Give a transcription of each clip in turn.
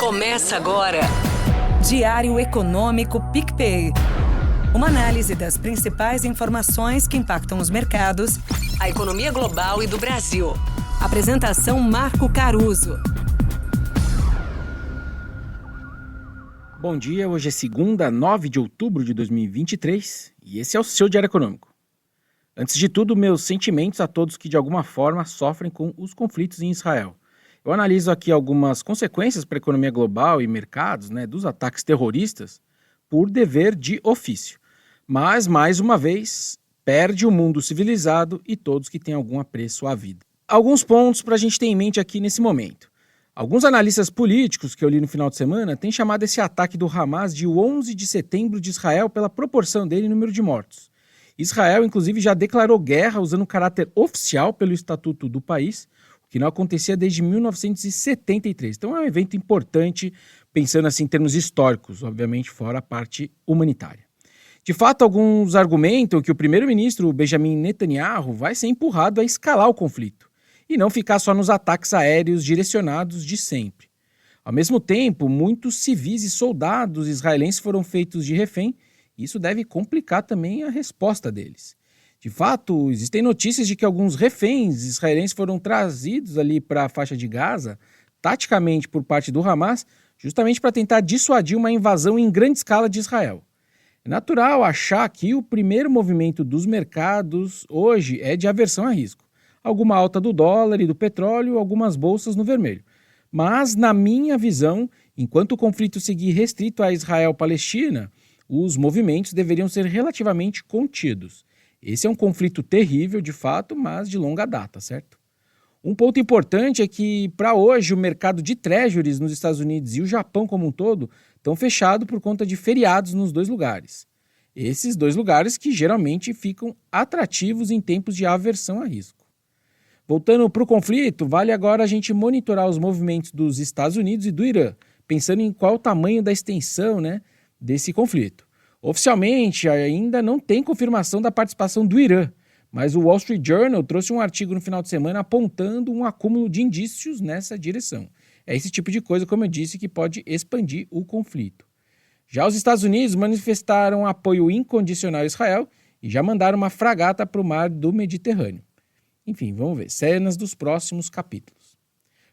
Começa agora. Diário Econômico PicPay. Uma análise das principais informações que impactam os mercados, A economia global e do Brasil. Apresentação Marco Caruso. Bom dia, hoje é segunda, 9 de outubro de 2023 e esse é o seu Diário Econômico. Antes de tudo, meus sentimentos a todos que de alguma forma sofrem com os conflitos em Israel. Eu analiso aqui algumas consequências para a economia global e mercados, dos ataques terroristas, por dever de ofício. Mas, mais uma vez, perde o mundo civilizado e todos que têm algum apreço à vida. Alguns pontos para a gente ter em mente aqui nesse momento. Alguns analistas políticos que eu li no final de semana têm chamado esse ataque do Hamas de 11 de setembro de Israel pela proporção dele em número de mortos. Israel, inclusive, já declarou guerra usando caráter oficial pelo estatuto do país, o que não acontecia desde 1973. Então é um evento importante, pensando assim em termos históricos, obviamente fora a parte humanitária. De fato, alguns argumentam que o primeiro-ministro Benjamin Netanyahu vai ser empurrado a escalar o conflito e não ficar só nos ataques aéreos direcionados de sempre. Ao mesmo tempo, muitos civis e soldados israelenses foram feitos de refém e isso deve complicar também a resposta deles. De fato, existem notícias de que alguns reféns israelenses foram trazidos ali para a faixa de Gaza, taticamente por parte do Hamas, justamente para tentar dissuadir uma invasão em grande escala de Israel. É natural achar que o primeiro movimento dos mercados hoje é de aversão a risco. Alguma alta do dólar e do petróleo, algumas bolsas no vermelho. Mas, na minha visão, enquanto o conflito seguir restrito a Israel-Palestina, os movimentos deveriam ser relativamente contidos. Esse é um conflito terrível, de fato, mas de longa data, certo? Um ponto importante é que, para hoje, o mercado de treasuries nos Estados Unidos e o Japão como um todo estão fechados por conta de feriados nos dois lugares. Esses dois lugares que geralmente ficam atrativos em tempos de aversão a risco. Voltando para o conflito, vale agora a gente monitorar os movimentos dos Estados Unidos e do Irã, pensando em qual o tamanho da extensão, desse conflito. Oficialmente, ainda não tem confirmação da participação do Irã, mas o Wall Street Journal trouxe um artigo no final de semana apontando um acúmulo de indícios nessa direção. É esse tipo de coisa, como eu disse, que pode expandir o conflito. Já os Estados Unidos manifestaram apoio incondicional a Israel e já mandaram uma fragata para o mar do Mediterrâneo. Enfim, vamos ver, cenas dos próximos capítulos.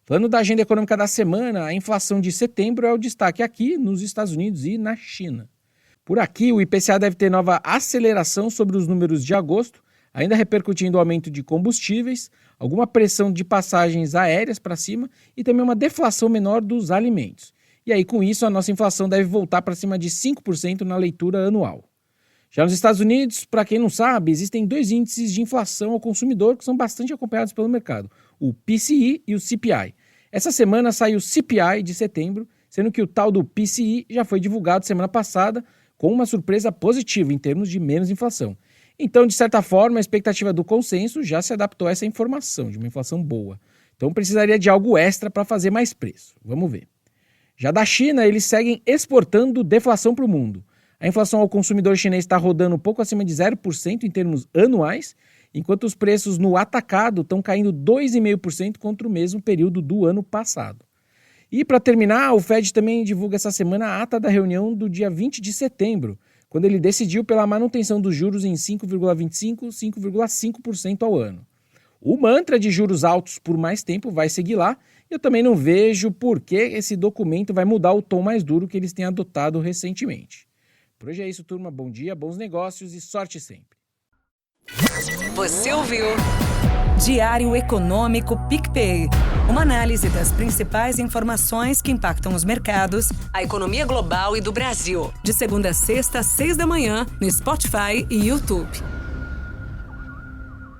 Falando da agenda econômica da semana, a inflação de setembro é o destaque aqui nos Estados Unidos e na China. Por aqui, o IPCA deve ter nova aceleração sobre os números de agosto, ainda repercutindo o aumento de combustíveis, alguma pressão de passagens aéreas para cima e também uma deflação menor dos alimentos. E aí, com isso, a nossa inflação deve voltar para cima de 5% na leitura anual. Já nos Estados Unidos, para quem não sabe, existem dois índices de inflação ao consumidor que são bastante acompanhados pelo mercado, o PCE e o CPI. Essa semana saiu o CPI de setembro, sendo que o tal do PCE já foi divulgado semana passada, com uma surpresa positiva em termos de menos inflação. Então, de certa forma, a expectativa do consenso já se adaptou a essa informação, de uma inflação boa. Então, precisaria de algo extra para fazer mais preço. Vamos ver. Já da China, eles seguem exportando deflação para o mundo. A inflação ao consumidor chinês está rodando um pouco acima de 0% em termos anuais, enquanto os preços no atacado estão caindo 2,5% contra o mesmo período do ano passado. E para terminar, o Fed também divulga essa semana a ata da reunião do dia 20 de setembro, quando ele decidiu pela manutenção dos juros em 5,25% e 5,5% ao ano. O mantra de juros altos por mais tempo vai seguir lá, e eu também não vejo por que esse documento vai mudar o tom mais duro que eles têm adotado recentemente. Por hoje é isso, turma. Bom dia, bons negócios e sorte sempre. Você ouviu? Diário Econômico PicPay. Uma análise das principais informações que impactam os mercados, A economia global e do Brasil. de segunda a sexta, às 6 da manhã, no Spotify e YouTube.